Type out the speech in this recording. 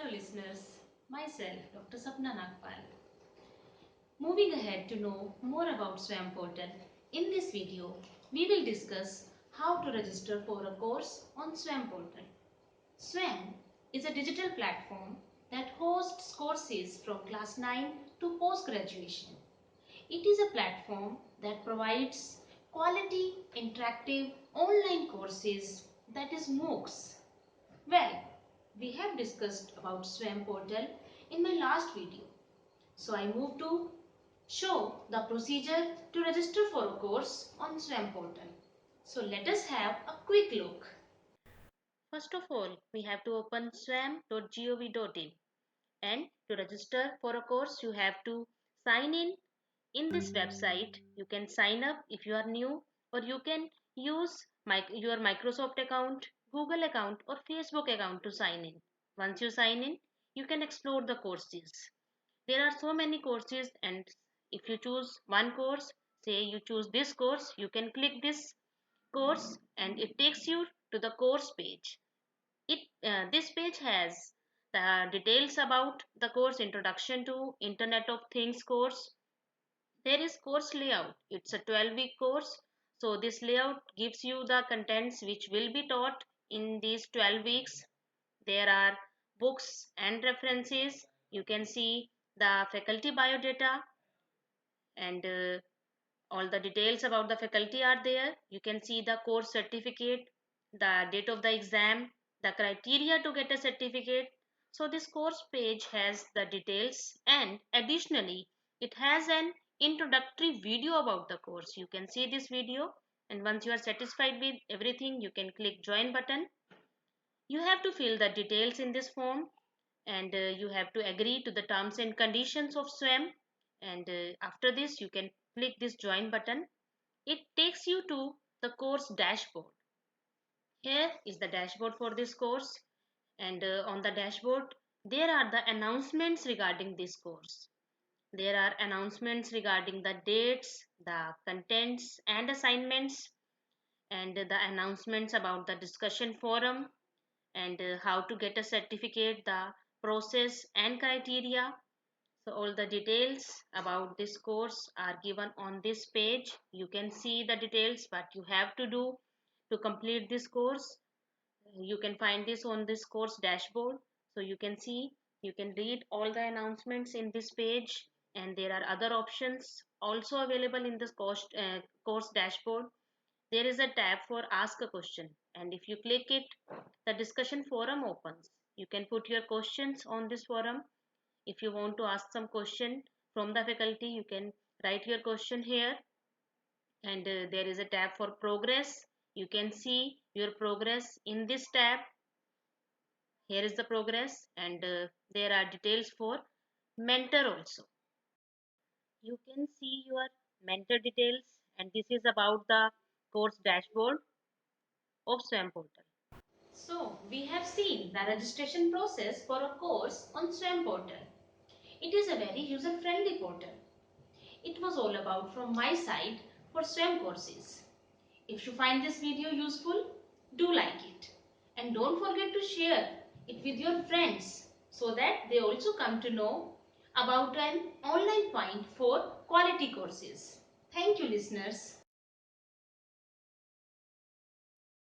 Hello listeners, myself Dr. Sapna Nagpal. Moving ahead to know more about Swayam portal, in this video we will discuss how to register for a course on Swayam portal. Swayam is a digital platform that hosts courses from class 9 to post-graduation. It is a platform that provides quality, interactive, online courses, that is MOOCs. Well, we have discussed about Swayam portal in my last video. So I move to show the procedure to register for a course on Swayam portal. So let us have a quick look. First of all, we have to open swayam.gov.in, and to register for a course you have to sign in this website. You can sign up if you are new, or you can use your Microsoft account, Google account or Facebook account to sign in. Once you sign in, you can explore the courses. There are so many courses, and if you choose one course, say you choose this course, you can click this course and it takes you to the course page. This page has the details about the course: introduction to Internet of Things course. There is course layout. It's a 12-week course. So this layout gives you the contents which will be taught in these 12 weeks. There are books and references. You can see the faculty biodata, and all the details about the faculty are there. You can see the course certificate, the date of the exam, the criteria to get a certificate. So this course page has the details, and additionally it has an introductory video about the course. You can see this video, and once you are satisfied with everything, you can click join button. You have to fill the details in this form, and you have to agree to the terms and conditions of Swayam, and after this you can click this join button. It takes you to the course dashboard. Here is the dashboard for this course, and on the dashboard there are the announcements regarding this course. There are announcements regarding the dates, the contents and assignments, and the announcements about the discussion forum, and how to get a certificate, the process and criteria. So all the details about this course are given on this page. You can see the details what you have to do to complete this course. You can find this on this course dashboard. So you can see, you can read all the announcements in this page, and there are other options also available in this course dashboard. There is a tab for ask a question, and if you click it, the discussion forum opens. You can put your questions on this forum. If you want to ask some question from the faculty, you can write your question here, and there is a tab for progress. You can see your progress in this tab. Here is the progress, and there are details for mentor also. You can see your mentor details, and this is about the course dashboard of Swayam portal. So we have seen the registration process for a course on Swayam portal. It is a very user-friendly portal. It was all about from my side for Swayam courses. If you find this video useful, do like it, and don't forget to share it with your friends so that they also come to know about an online point for quality courses. Thank you, listeners.